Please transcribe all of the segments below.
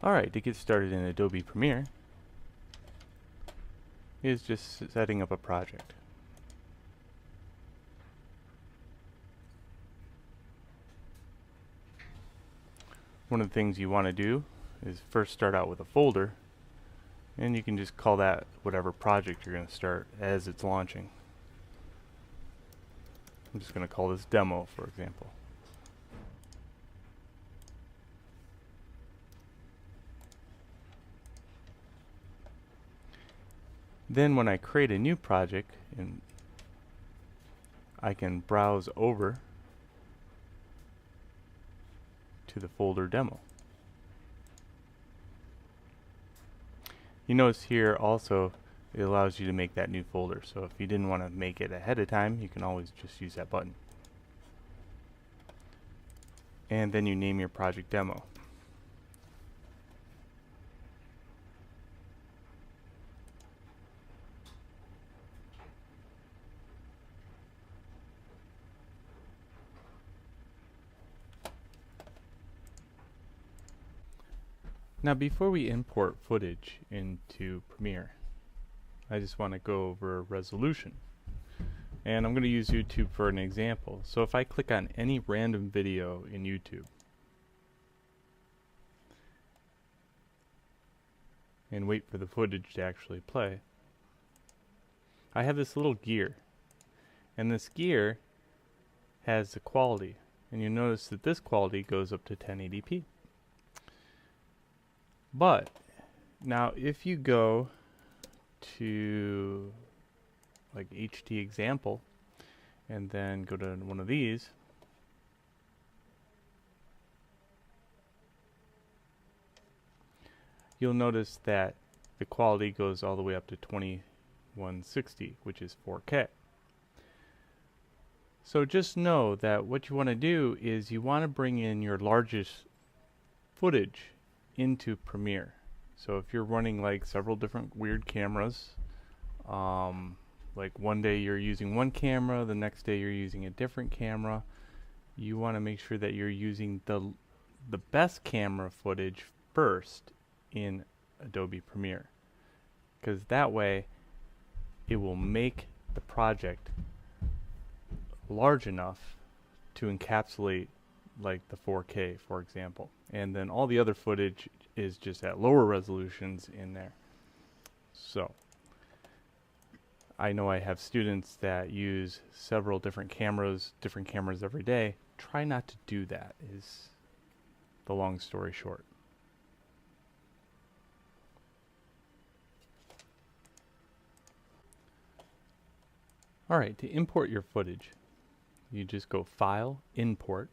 Alright, to get started in Adobe Premiere is just setting up a project. One of the things you want to do is first start out with a folder, and you can just call that whatever project you're going to start as it's launching. I'm just going to call this demo, for example. Then when I create a new project, and I can browse over to the folder demo. You notice here also it allows you to make that new folder. So if you didn't want to make it ahead of time, you can always just use that button. And then you name your project demo. Now before we import footage into Premiere, I just want to go over resolution. And I'm going to use YouTube for an example. So if I click on any random video in YouTube and wait for the footage to actually play, I have this little gear. And this gear has the quality. And you notice that this quality goes up to 1080p. But now if you go to like HT example and then go to one of these, you'll notice that the quality goes all the way up to 2160, which is 4K. So just know that what you want to do is you want to bring in your largest footage into Premiere. So if you're running like several different weird cameras, like one day you're using one camera, the next day you're using a different camera, you want to make sure that you're using the best camera footage first in Adobe Premiere, because that way it will make the project large enough to encapsulate like the 4K, for example, and then all the other footage is just at lower resolutions in there. So I know I have students that use several different cameras every day. Try not to do that, is the long story short. Alright, to import your footage, you just go File, Import,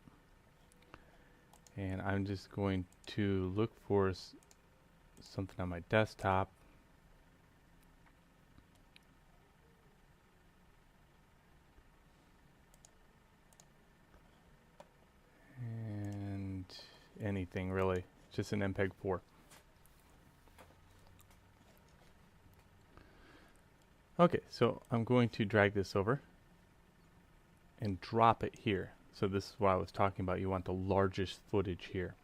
and I'm just going to look for something on my desktop. And anything really, just an MPEG 4. Okay, so I'm going to drag this over and drop it here. So this is what I was talking about. You want the largest footage here.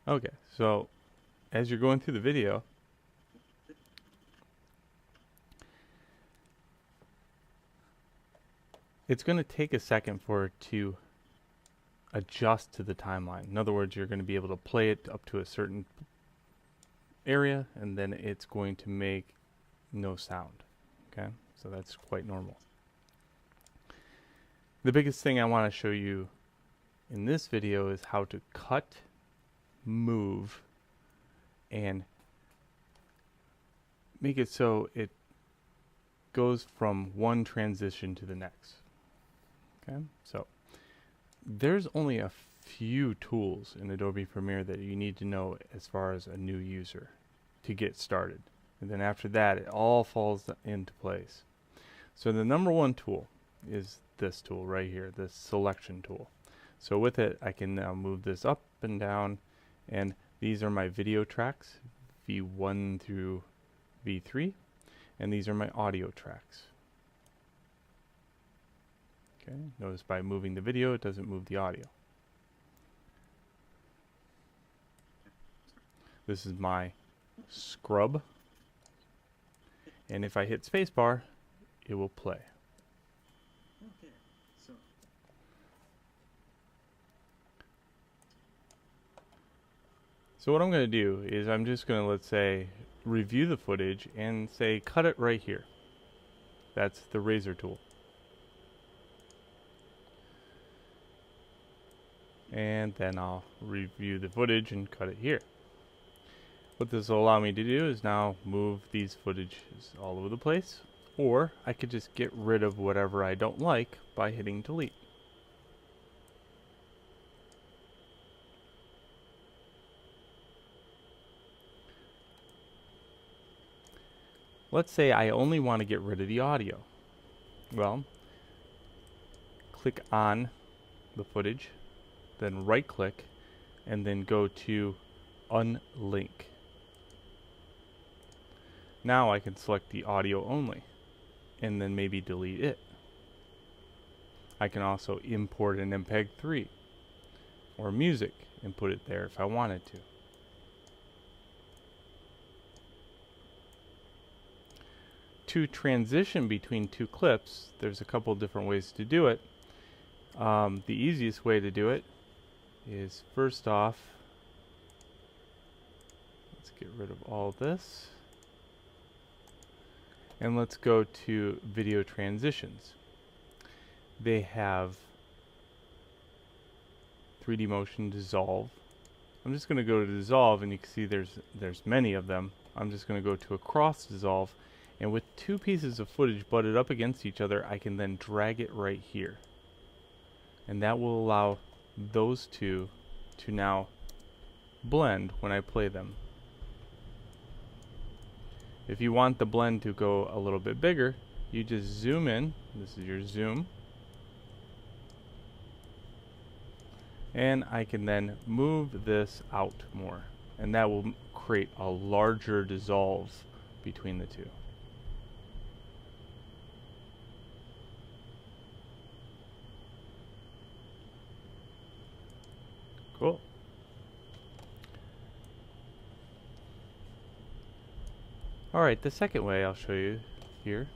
Okay, so as you're going through the video, it's going to take a second for it to adjust to the timeline. In other words, you're going to be able to play it up to a certain area, and then it's going to make no sound. Okay, so that's quite normal. The biggest thing I want to show you in this video is how to cut, move, and make it so it goes from one transition to the next. Okay, so there's only a few tools in Adobe Premiere that you need to know as far as a new user to get started. And then after that, it all falls into place. So the number one tool is this tool right here, this selection tool. So with it, I can now move this up and down, and these are my video tracks, V1 through V3, and these are my audio tracks. Okay, notice by moving the video, it doesn't move the audio. This is my scrub. And if I hit spacebar, it will play. Okay, so what I'm going to do is I'm just going to, let's say, review the footage and say cut it right here. That's the razor tool. And then I'll review the footage and cut it here. What this will allow me to do is now move these footages all over the place, or I could just get rid of whatever I don't like by hitting delete. Let's say I only want to get rid of the audio. Well, click on the footage, then right click, and then go to unlink. Now I can select the audio only, and then maybe delete it. I can also import an MPEG-3 or music and put it there if I wanted to. To transition between two clips, there's a couple different ways to do it. The easiest way to do it is, first off, let's get rid of all this. And let's go to video transitions. They have 3D motion, dissolve. I'm just going to go to dissolve, and you can see there's many of them. I'm just going to go to a cross dissolve, and with two pieces of footage butted up against each other, I can then drag it right here. And that will allow those two to now blend when I play them. If you want the blend to go a little bit bigger, you just zoom in. This is your zoom. And I can then move this out more. And that will create a larger dissolve between the two. Cool. Alright, the second way I'll show you here.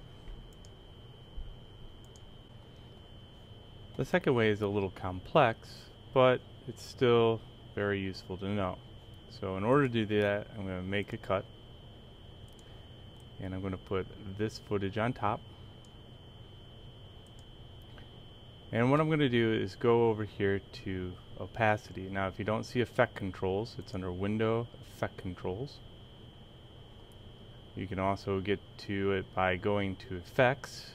The second way is a little complex, but it's still very useful to know. So in order to do that, I'm going to make a cut. And I'm going to put this footage on top. And what I'm going to do is go over here to opacity. Now if you don't see effect controls, it's under Window, Effect Controls. You can also get to it by going to Effects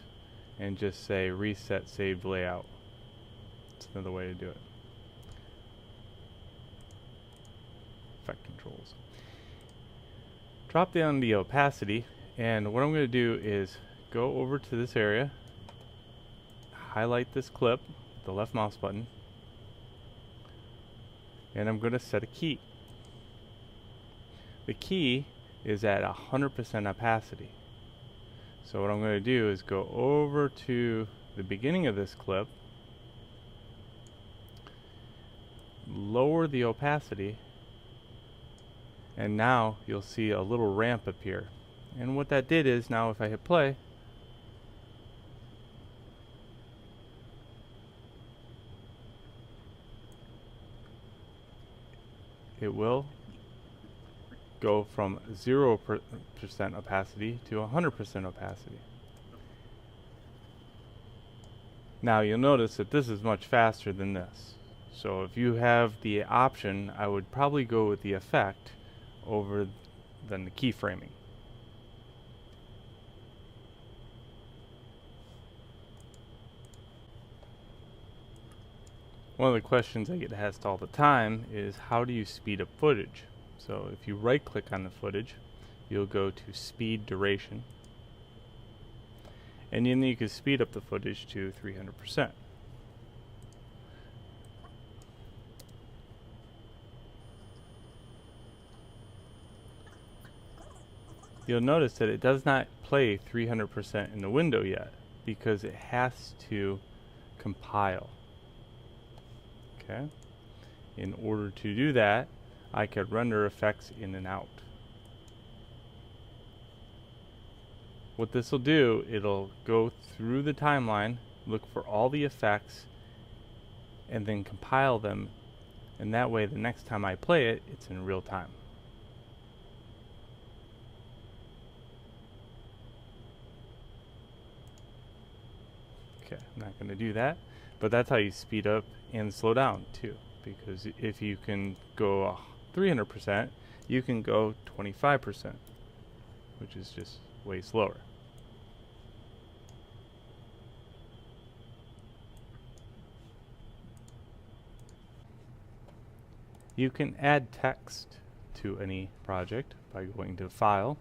and just say Reset Saved Layout. That's another way to do it. Effect Controls. Drop down the opacity, and what I'm going to do is go over to this area, highlight this clip, the left mouse button, and I'm going to set a key. The key is at 100% opacity. So what I'm going to do is go over to the beginning of this clip, lower the opacity, and now you'll see a little ramp appear. And what that did is, now if I hit play, it will go from 0% opacity to 100% opacity. Now you'll notice that this is much faster than this. So if you have the option, I would probably go with the effect over than the keyframing. One of the questions I get asked all the time is, how do you speed up footage? So if you right click on the footage, you'll go to speed duration, and then you can speed up the footage to 300%. You'll notice that it does not play 300% in the window yet, because it has to compile. Okay? In order to do that, I could render effects in and out. What this will do, it'll go through the timeline, look for all the effects, and then compile them, and that way the next time I play it, it's in real time. Okay, I'm not going to do that, but that's how you speed up and slow down too, because if you can go 300%, you can go 25%, which is just way slower. You can add text to any project by going to File,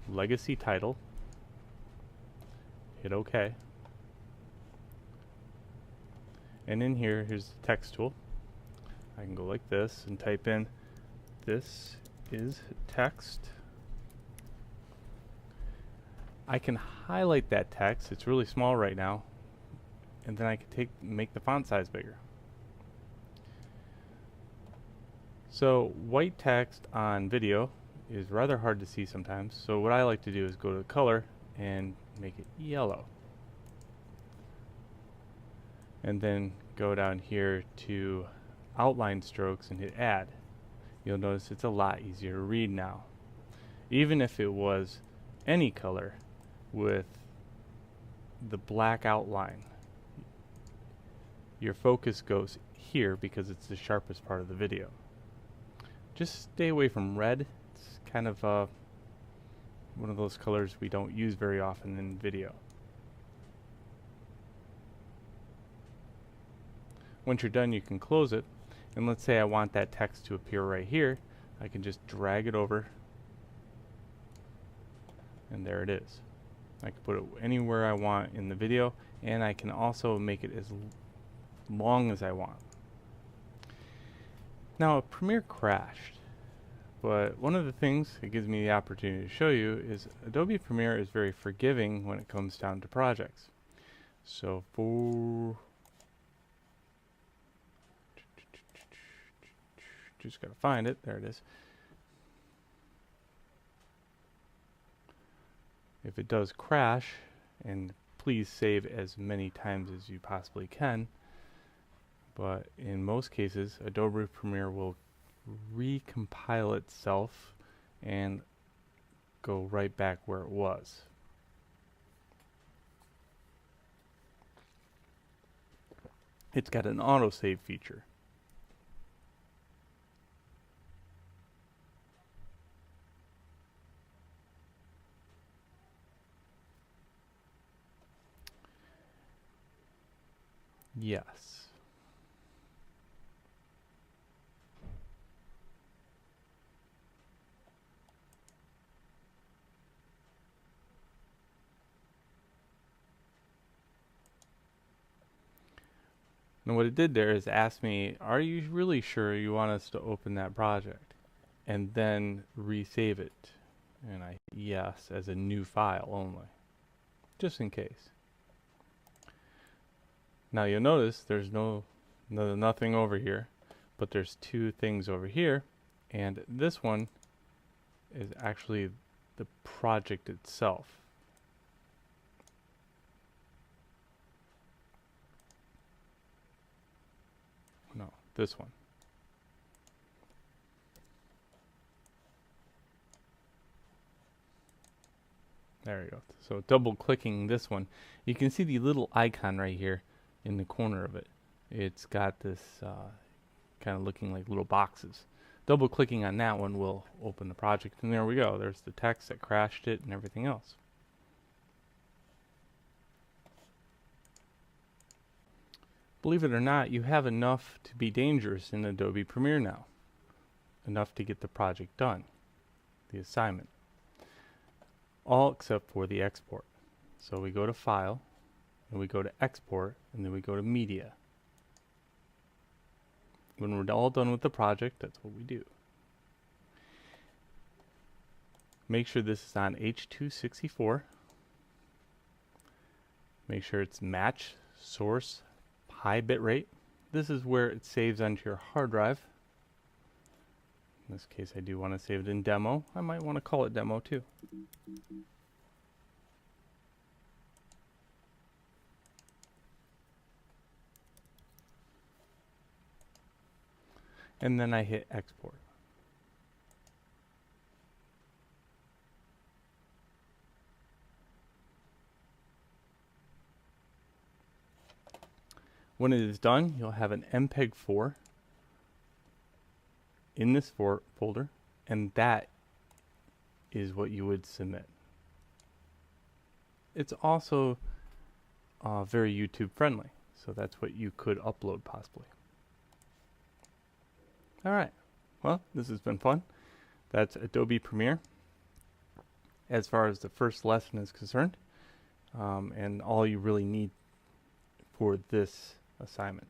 Legacy Title, hit OK, and in here, here's the text tool. I can go like this and type in, "This is text." I can highlight that text, it's really small right now, and then I can make the font size bigger. So white text on video is rather hard to see sometimes, so what I like to do is go to color and make it yellow. And then go down here to outline strokes and hit add. You'll notice it's a lot easier to read now. Even if it was any color with the black outline, your focus goes here because it's the sharpest part of the video. Just stay away from red. It's kind of one of those colors we don't use very often in video. Once you're done, you can close it, and let's say I want that text to appear right here. I can just drag it over, and there it is. I can put it anywhere I want in the video, and I can also make it as long as I want. Now, Premiere crashed, but one of the things it gives me the opportunity to show you is Adobe Premiere is very forgiving when it comes down to projects. So just gotta find it. There it is. If it does crash, and please save as many times as you possibly can, but in most cases Adobe Premiere will recompile itself and go right back where it was. It's got an autosave feature. Yes. And what it did there is ask me, are you really sure you want us to open that project? And then resave it. And I yes, as a new file only, just in case. Now you'll notice there's nothing over here, but there's two things over here, and this one is actually the project itself. No, this one. There we go. So double clicking this one, you can see the little icon right here in the corner of it. It's got this kind of looking like little boxes. Double clicking on that one will open the project, and there we go. There's the text that crashed it and everything else. Believe it or not, you have enough to be dangerous in Adobe Premiere now. Enough to get the project done, the assignment. All except for the export. So we go to File, and we go to Export, and then we go to Media. When we're all done with the project, that's what we do. Make sure this is on H.264. Make sure it's match source high bitrate. This is where it saves onto your hard drive. In this case, I do want to save it in demo. I might want to call it demo too. And then I hit export. When it is done, you'll have an MPEG-4 in this folder, and that is what you would submit. It's also very YouTube friendly, so that's what you could upload possibly. Alright, well, this has been fun. That's Adobe Premiere as far as the first lesson is concerned, and all you really need for this assignment.